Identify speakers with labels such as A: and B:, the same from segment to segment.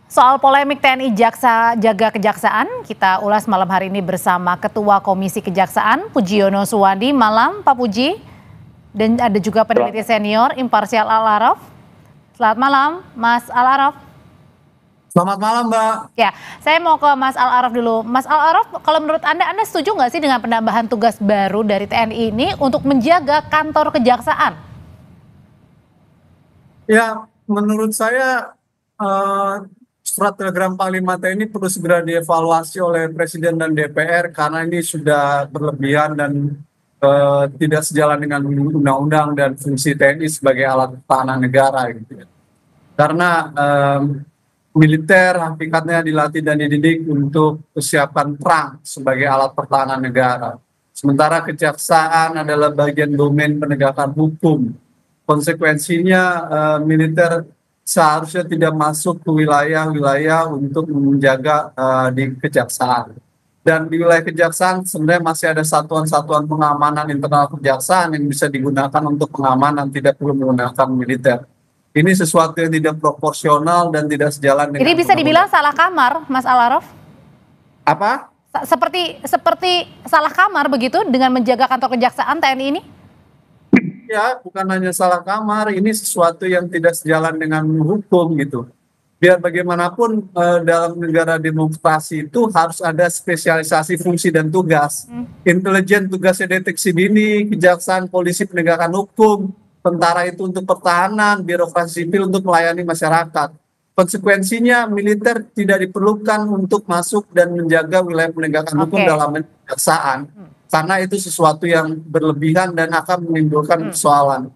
A: Soal polemik TNI Jaksa jaga kejaksaan, kita ulas malam hari ini bersama Ketua Komisi Kejaksaan, Pujiono Suwandi. Malam, Pak Puji. Dan ada juga peneliti senior, imparsial Al-Araf. Selamat malam, Mas Al-Araf.
B: Selamat malam, Mbak.
A: Ya, saya mau ke Mas Al-Araf dulu. Mas Al-Araf, kalau menurut Anda setuju nggak sih dengan penambahan tugas baru dari TNI ini untuk menjaga kantor kejaksaan?
B: Ya, menurut saya surat telegram Panglima TNI perlu segera dievaluasi oleh Presiden dan DPR karena ini sudah berlebihan dan tidak sejalan dengan undang-undang dan fungsi TNI sebagai alat pertahanan negara, gitu ya. Karena militer hakikatnya dilatih dan dididik untuk kesiapan perang sebagai alat pertahanan negara. Sementara kejaksaan adalah bagian domain penegakan hukum. Konsekuensinya militer seharusnya tidak masuk ke wilayah-wilayah untuk menjaga di kejaksaan. Dan di wilayah kejaksaan sebenarnya masih ada satuan-satuan pengamanan internal kejaksaan yang bisa digunakan untuk pengamanan, tidak perlu menggunakan militer. Ini sesuatu yang tidak proporsional dan tidak sejalan dengan.
A: Jadi bisa dibilang salah kamar, Mas Al-Araf?
B: Apa?
A: Seperti salah kamar begitu dengan menjaga kantor kejaksaan TNI ini?
B: Ya, bukan hanya salah kamar, ini sesuatu yang tidak sejalan dengan hukum gitu. Biar bagaimanapun dalam negara demokrasi itu harus ada spesialisasi fungsi dan tugas. Intelijen tugasnya deteksi dini, kejaksaan, polisi penegakan hukum, tentara itu untuk pertahanan, birokrasi sipil untuk melayani masyarakat. Konsekuensinya militer tidak diperlukan untuk masuk dan menjaga wilayah penegakan hukum dalam kejaksaan. Karena itu sesuatu yang berlebihan dan akan menimbulkan persoalan.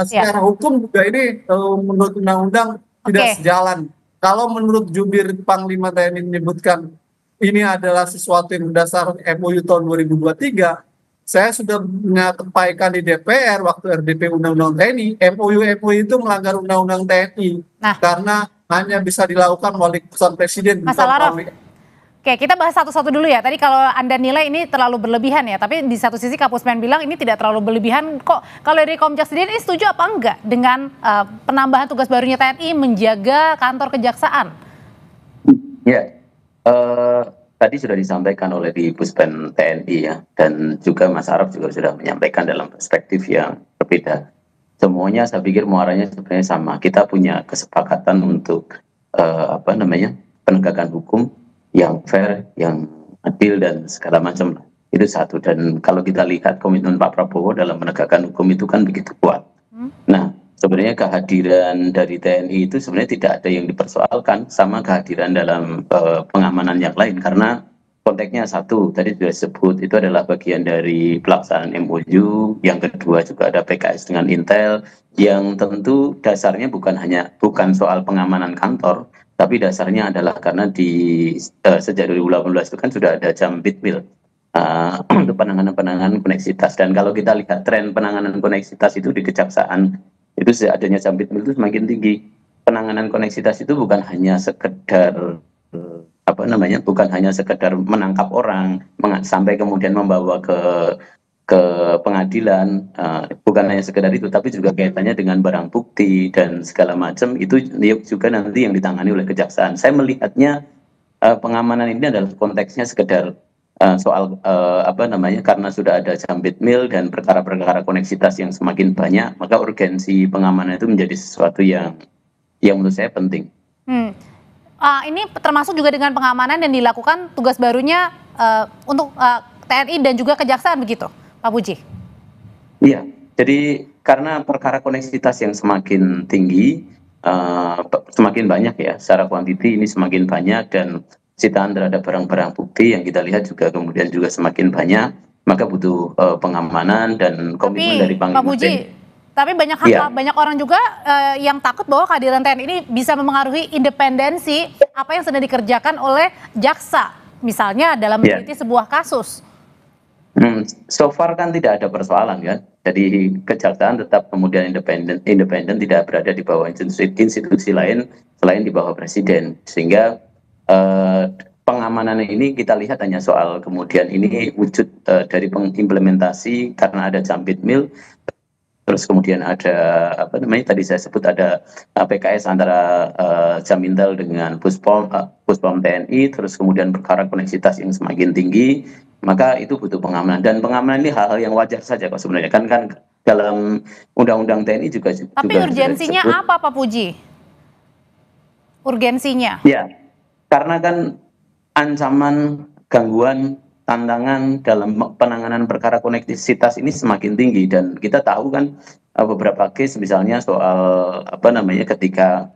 B: Secara hukum juga ini menurut undang-undang tidak sejalan. Kalau menurut jubir Panglima TNI menyebutkan ini adalah sesuatu yang berdasar MOU tahun 2023, saya sudah menyampaikan di DPR waktu RDP Undang-Undang TNI, MOU itu melanggar Undang-Undang TNI. Karena hanya bisa dilakukan melalui keputusan Presiden.
A: Oke, kita bahas satu-satu dulu ya. Tadi kalau Anda nilai ini terlalu berlebihan ya, tapi di satu sisi Kapuspen bilang ini tidak terlalu berlebihan. Kok kalau dari Komjak sendiri ini setuju apa enggak dengan penambahan tugas barunya TNI menjaga kantor kejaksaan?
C: Ya, tadi sudah disampaikan oleh di Puspen TNI ya, dan juga Mas Araf juga sudah menyampaikan dalam perspektif yang berbeda. Semuanya saya pikir muaranya sebenarnya sama. Kita punya kesepakatan untuk penegakan hukum yang fair, yang adil dan segala macam. Itu satu. Dan kalau kita lihat komitmen Pak Prabowo dalam menegakkan hukum itu kan begitu kuat. Nah, sebenarnya kehadiran dari TNI itu sebenarnya tidak ada yang dipersoalkan sama kehadiran dalam pengamanan yang lain, karena konteksnya satu, tadi sudah disebut, itu adalah bagian dari pelaksanaan MOU. Yang kedua juga ada PKS dengan Intel, yang tentu dasarnya bukan soal pengamanan kantor, tapi dasarnya adalah karena sejak 2018 itu kan sudah ada Jambit Mil untuk penanganan koneksitas. Dan kalau kita lihat tren penanganan koneksitas itu di kejaksaan, itu adanya Jambit Mil itu semakin tinggi. Penanganan koneksitas itu bukan hanya sekedar menangkap orang sampai kemudian membawa ke pengadilan, bukan hanya sekedar itu, tapi juga kaitannya dengan barang bukti dan segala macam, itu juga nanti yang ditangani oleh kejaksaan. Saya melihatnya pengamanan ini adalah konteksnya sekedar soal karena sudah ada Jambit Mil dan perkara-perkara koneksitas yang semakin banyak, maka urgensi pengamanan itu menjadi sesuatu yang menurut saya penting.
A: Ini termasuk juga dengan pengamanan yang dilakukan tugas barunya untuk TNI dan juga kejaksaan begitu, Pak Puji?
C: Iya, jadi karena perkara koneksitas yang semakin tinggi, semakin banyak ya, secara kuantiti ini semakin banyak, dan sitaan terhadap barang-barang bukti yang kita lihat juga kemudian juga semakin banyak, maka butuh pengamanan dan komitmen dari Panglima TNI.
A: Tapi banyak orang juga yang takut bahwa kehadiran TNI ini bisa memengaruhi independensi apa yang sedang dikerjakan oleh jaksa, misalnya dalam meneliti sebuah kasus.
C: So far kan tidak ada persoalan kan. Jadi kejaksaan tetap kemudian independen, tidak berada di bawah institusi lain selain di bawah presiden. Sehingga pengamanan ini kita lihat hanya soal kemudian ini wujud dari pengimplementasi karena ada Jambit Mil. terus kemudian ada apa namanya tadi saya sebut ada PKS antara Jamintel dengan Puspom TNI, terus kemudian perkara koneksitas yang semakin tinggi, maka itu butuh pengamanan, dan pengamanan ini hal-hal yang wajar saja kok sebenarnya, kan dalam undang-undang TNI juga.
A: Tapi urgensinya apa, Pak Puji? Urgensinya?
C: Ya, karena kan ancaman, gangguan, tantangan dalam penanganan perkara koneksitas ini semakin tinggi, dan kita tahu kan beberapa case misalnya soal apa namanya ketika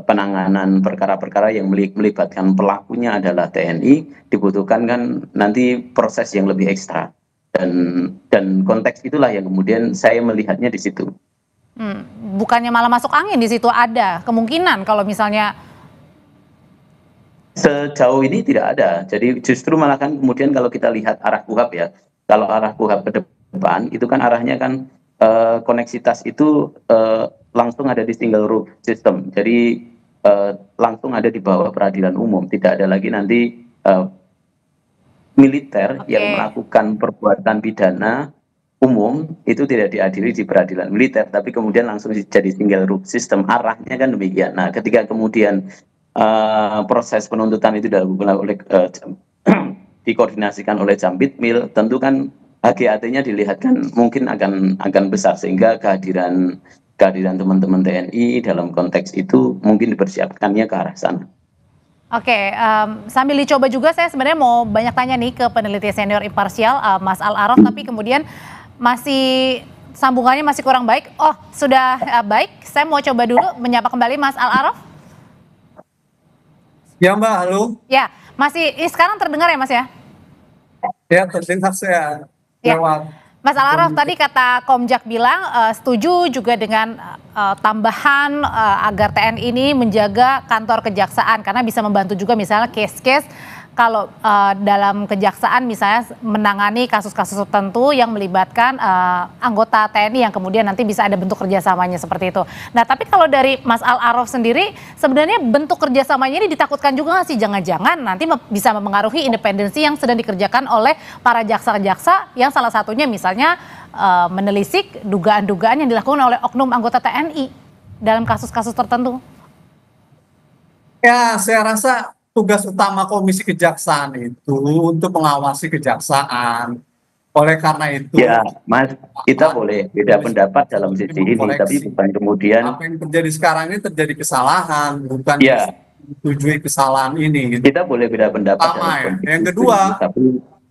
C: penanganan perkara-perkara yang melibatkan pelakunya adalah TNI, dibutuhkan kan nanti proses yang lebih ekstra, dan konteks itulah yang kemudian saya melihatnya di situ.
A: Bukannya malah masuk angin di situ, ada kemungkinan kalau misalnya
C: sejauh ini tidak ada. Jadi justru malah kan kemudian kalau kita lihat arah KUHP ya, kalau arah KUHP ke depan itu kan arahnya kan koneksitas itu langsung ada di single rule system. Jadi langsung ada di bawah peradilan umum, tidak ada lagi nanti militer yang melakukan perbuatan pidana umum itu tidak diadili di peradilan militer, tapi kemudian langsung jadi single rule system, arahnya kan demikian. Nah, ketika kemudian proses penuntutan itu dilakukan oleh dikoordinasikan oleh Jampitmil, tentu kan HGAT-nya dilihatkan mungkin akan besar, sehingga kehadiran teman-teman TNI dalam konteks itu mungkin dipersiapkannya ke arah sana.
A: Oke, sambil dicoba juga saya sebenarnya mau banyak tanya nih ke peneliti senior imparsial Mas Al-Araf, tapi kemudian sambungannya masih kurang baik. Oh, sudah baik. Saya mau coba dulu menyapa kembali Mas Al-Araf.
B: Ya Mbak, halo.
A: Ya, ini sekarang terdengar ya Mas ya?
B: Ya, terdengar saya.
A: Ya. Mas Al-Araf, tadi kata Komjak bilang setuju juga dengan tambahan agar TNI ini menjaga kantor kejaksaan, karena bisa membantu juga misalnya case-case kalau dalam kejaksaan misalnya menangani kasus-kasus tertentu yang melibatkan anggota TNI yang kemudian nanti bisa ada bentuk kerjasamanya seperti itu. Nah, tapi kalau dari Mas Al-Araf sendiri, sebenarnya bentuk kerjasamanya ini ditakutkan juga nggak sih, jangan-jangan nanti bisa mempengaruhi independensi yang sedang dikerjakan oleh para jaksa-jaksa yang salah satunya misalnya menelisik dugaan-dugaan yang dilakukan oleh oknum anggota TNI dalam kasus-kasus tertentu?
B: Ya, saya rasa tugas utama Komisi Kejaksaan itu untuk mengawasi kejaksaan. Oleh karena itu,
C: ya Mas, kita boleh beda pendapat dalam sisi ini, tapi bukan kemudian
B: apa yang terjadi sekarang ini terjadi kesalahan, bukan menyetujui kesalahan ini.
C: Gitu. Kita boleh beda pendapat.
B: Yang kedua,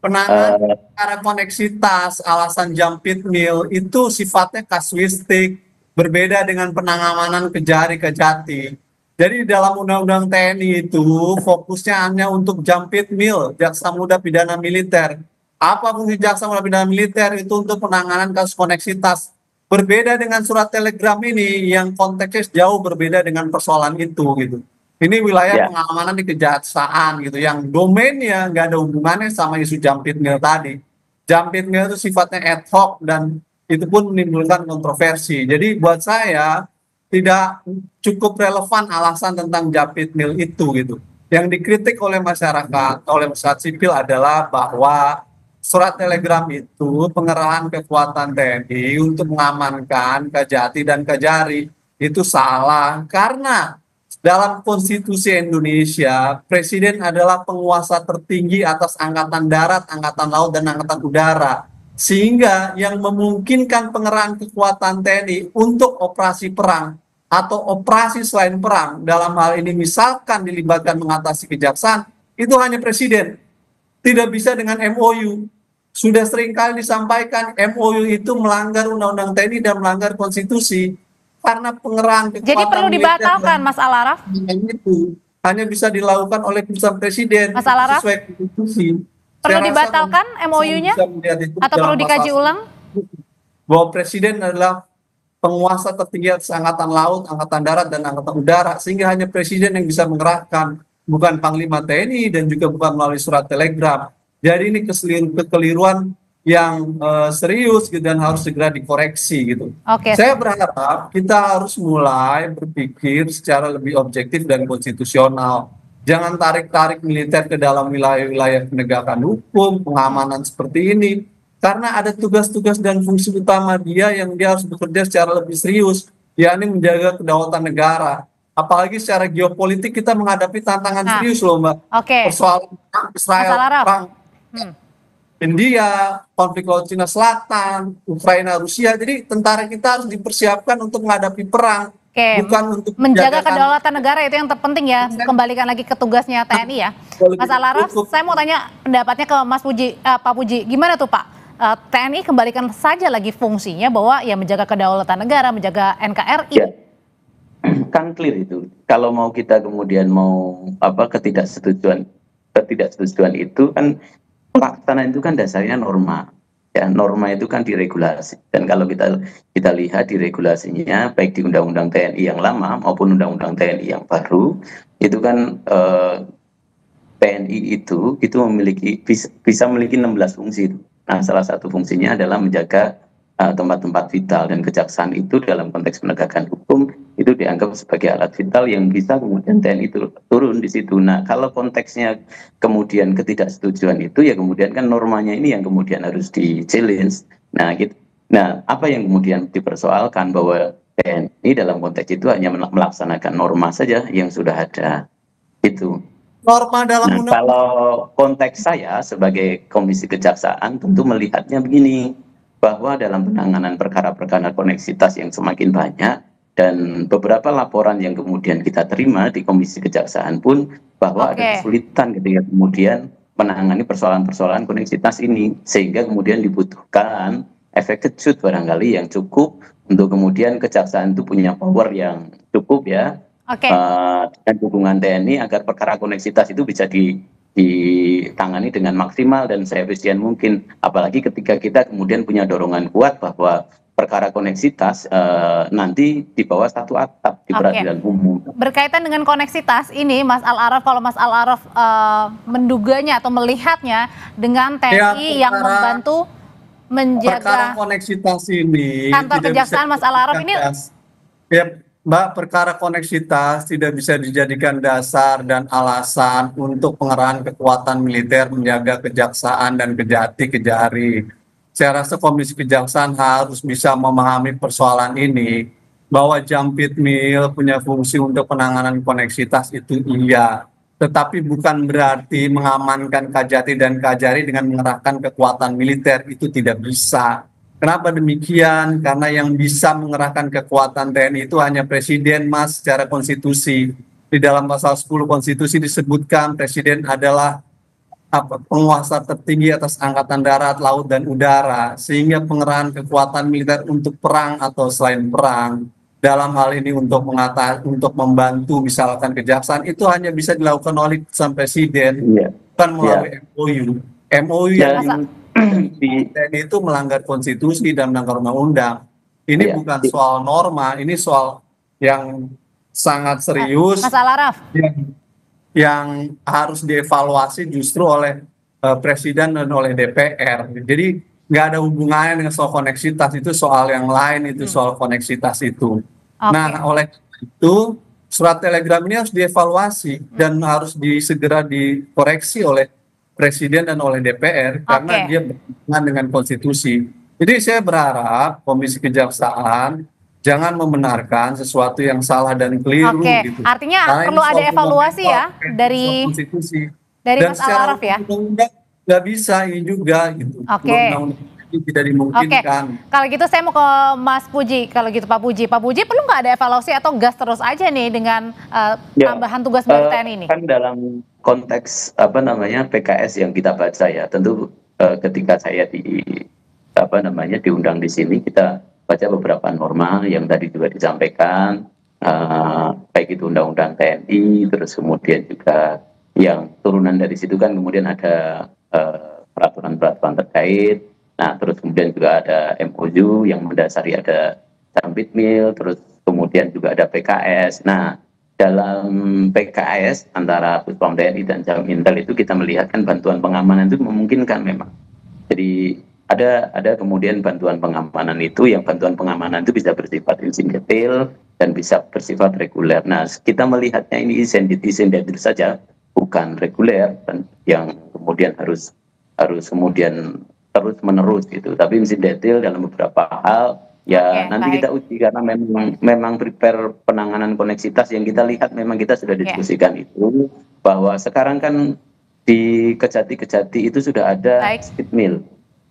B: penanganan perkara koneksitas alasan Jampitmil itu sifatnya kasuistik, berbeda dengan penanganan Kejari-Kejati. Jadi dalam Undang-Undang TNI itu fokusnya hanya untuk Jampitmil, Jaksa Muda Pidana Militer. Apa fungsi Jaksa Muda Pidana Militer? Itu untuk penanganan kasus koneksitas. Berbeda dengan surat telegram ini yang konteksnya jauh berbeda dengan persoalan itu gitu. Ini wilayah pengamanan di kejaksaan gitu, yang domainnya nggak ada hubungannya sama isu Jampitmil tadi. Jampitmil itu sifatnya ad hoc dan itu pun menimbulkan kontroversi. Jadi buat saya tidak cukup relevan alasan tentang Jampitmil itu gitu. Yang dikritik oleh masyarakat sipil adalah bahwa surat telegram itu pengerahan kekuatan TNI untuk mengamankan Kejati dan Kejari itu salah, karena dalam konstitusi Indonesia Presiden adalah penguasa tertinggi atas angkatan darat, angkatan laut, dan angkatan udara, sehingga yang memungkinkan pengerahan kekuatan TNI untuk operasi perang atau operasi selain perang, dalam hal ini misalkan dilibatkan mengatasi kejaksaan, itu hanya Presiden. Tidak bisa dengan MOU. Sudah seringkali disampaikan MOU itu melanggar Undang-Undang TNI dan melanggar konstitusi, karena pengerahan kekuatan.
A: Jadi perlu dibatalkan, Mas Al-Araf?
B: Itu hanya bisa dilakukan oleh keputusan Presiden sesuai konstitusi.
A: Perlu dibatalkan MOU-nya atau perlu dikaji ulang?
B: Bahwa Presiden adalah penguasa tertinggi atas angkatan laut, angkatan darat, dan angkatan udara, sehingga hanya Presiden yang bisa mengerahkan, bukan Panglima TNI dan juga bukan melalui surat telegram. Jadi ini kekeliruan yang serius gitu, dan harus segera dikoreksi gitu. Saya berharap kita harus mulai berpikir secara lebih objektif dan konstitusional. Jangan tarik-tarik militer ke dalam wilayah-wilayah penegakan hukum, pengamanan seperti ini. karena ada tugas-tugas dan fungsi utama dia yang dia harus bekerja secara lebih serius, yakni menjaga kedaulatan negara. Apalagi secara geopolitik kita menghadapi tantangan
A: Nah,
B: serius loh Mbak.
A: oke.
B: Persoalan perang
A: Mas
B: Israel,
A: Alaraf.
B: perang
A: Hmm.
B: India, konflik Laut Cina Selatan, Ukraina, Rusia. Jadi tentara kita harus dipersiapkan untuk menghadapi perang,
A: Oke,
B: bukan untuk
A: menjaga
B: menjagakan
A: kedaulatan negara itu yang terpenting ya. Kembalikan lagi ke tugasnya TNI ya. Mas Alaraf, saya mau tanya pendapatnya ke Mas Puji, Pak Puji. Gimana tuh Pak? TNI kembalikan saja lagi fungsinya bahwa ya menjaga kedaulatan negara, menjaga NKRI.
C: Ya, kan clear itu. Kalau mau kita kemudian mau ketidaksetujuan itu kan pelaksanaan itu kan dasarnya norma. Ya, norma itu kan diregulasi. Dan kalau kita lihat di regulasinya baik di Undang-Undang TNI yang lama maupun Undang-Undang TNI yang baru, itu kan TNI itu bisa memiliki 16 fungsi. Nah, salah satu fungsinya adalah menjaga tempat-tempat vital, dan kejaksaan itu dalam konteks penegakan hukum itu dianggap sebagai alat vital yang bisa kemudian TNI itu turun di situ. Nah, kalau konteksnya kemudian ketidaksetujuan itu ya kemudian kan normanya ini yang kemudian harus di-challenge. Nah, gitu. Nah, apa yang kemudian dipersoalkan bahwa TNI dalam konteks itu hanya melaksanakan norma saja yang sudah ada itu.
B: Norma dalam
C: Nah, kalau konteks saya sebagai Komisi Kejaksaan tentu melihatnya begini, bahwa dalam penanganan perkara-perkara koneksitas yang semakin banyak dan beberapa laporan yang kemudian kita terima di Komisi Kejaksaan pun bahwa ada kesulitan ketika kemudian menangani persoalan-persoalan koneksitas ini, sehingga kemudian dibutuhkan efek kejut barangkali yang cukup untuk kemudian kejaksaan itu punya power yang cukup ya, dengan dukungan TNI agar perkara koneksitas itu bisa ditangani dengan maksimal dan seefisien mungkin. Apalagi ketika kita kemudian punya dorongan kuat bahwa perkara koneksitas nanti di bawah satu atap di peradilan umum.
A: Berkaitan dengan koneksitas ini, Mas Al-Araf, kalau Mas Al-Araf menduganya atau melihatnya dengan TNI yang membantu menjaga
B: perkara koneksitas ini
A: kantor kejaksaan, Mas Al-Araf ini
B: ya Mbak, perkara koneksitas tidak bisa dijadikan dasar dan alasan untuk pengerahan kekuatan militer menjaga kejaksaan dan kejati-kejari. Saya rasa Komisi Kejaksaan harus bisa memahami persoalan ini, bahwa Jampit Mil punya fungsi untuk penanganan koneksitas itu iya, tetapi bukan berarti mengamankan Kajati dan Kajari dengan mengerahkan kekuatan militer, itu tidak bisa. Kenapa demikian? Karena yang bisa mengerahkan kekuatan TNI itu hanya Presiden, Mas, secara konstitusi. Di dalam pasal 10 konstitusi disebutkan Presiden adalah penguasa tertinggi atas angkatan darat, laut, dan udara. Sehingga pengerahan kekuatan militer untuk perang atau selain perang, dalam hal ini untuk membantu misalkan kejaksaan, itu hanya bisa dilakukan oleh Presiden, bukan melalui MOU. MOU yang TNI itu melanggar konstitusi dan melanggar undang-undang. Ini bukan soal norma, ini soal yang sangat serius,
A: Mas Al-Araf,
B: yang harus dievaluasi justru oleh Presiden dan oleh DPR. Jadi nggak ada hubungannya dengan soal koneksitas, itu soal yang lain, itu soal koneksitas itu. Nah, oleh itu surat telegram ini harus dievaluasi dan harus segera dikoreksi oleh Presiden dan oleh DPR karena dia bertentangan dengan konstitusi. Jadi saya berharap Komisi Kejaksaan jangan membenarkan sesuatu yang salah dan keliru. Gitu.
A: Artinya karena perlu ada evaluasi ya dari Mas Al-Araf ya.
B: Nggak bisa ini juga gitu. Tidak dimungkinkan.
A: Kalau gitu saya mau ke Mas Puji. Kalau gitu Pak Puji perlu nggak ada evaluasi atau gas terus aja nih dengan tambahan tugas baru TNI ini?
C: Kan dalam konteks PKS yang kita baca ya, tentu ketika saya diundang di sini, kita baca beberapa norma yang tadi juga disampaikan, baik itu Undang-Undang TNI, terus kemudian juga yang turunan dari situ kan kemudian ada peraturan-peraturan terkait. Nah, terus kemudian juga ada MOU yang mendasari ada Jampit Mil, terus kemudian juga ada PKS. Nah, dalam PKS antara Puspom TNI dan Jampit Mil itu kita melihatkan bantuan pengamanan itu memungkinkan memang. Jadi ada kemudian bantuan pengamanan itu, yang bantuan pengamanan itu bisa bersifat izin detail dan bisa bersifat reguler. Nah, kita melihatnya ini izin detail saja, bukan reguler, dan yang kemudian harus kemudian terus menerus gitu. Tapi mesti detail dalam beberapa hal ya nanti
A: baik.
C: kita uji karena memang prepare penanganan koneksitas yang kita lihat memang kita sudah diskusikan itu bahwa sekarang kan di Kejati itu sudah ada speed mill,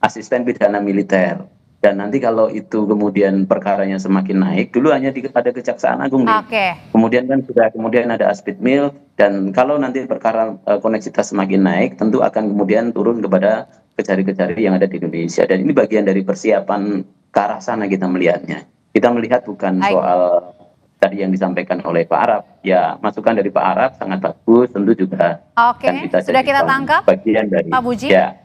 C: asisten pidana militer. Dan nanti kalau itu kemudian perkaranya semakin naik, dulu hanya ada Kejaksaan Agung nih. Kemudian kan kemudian ada Aspid Mill, dan kalau nanti perkara koneksitas semakin naik, tentu akan kemudian turun kepada kejari-kejari yang ada di Indonesia. Dan ini bagian dari persiapan ke arah sana kita melihatnya. Kita melihat bukan soal tadi yang disampaikan oleh Pak Arap. Ya, masukan dari Pak Arap sangat bagus, tentu juga.
A: Sudah kita tangkap,
C: bagian dari
A: Pak Puji.
C: Ya.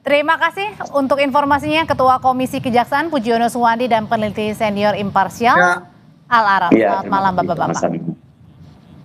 A: Terima kasih untuk informasinya Ketua Komisi Kejaksaan Pujiono Suwandi dan peneliti senior imparsial Al Araf. Selamat malam Bapak-Bapak.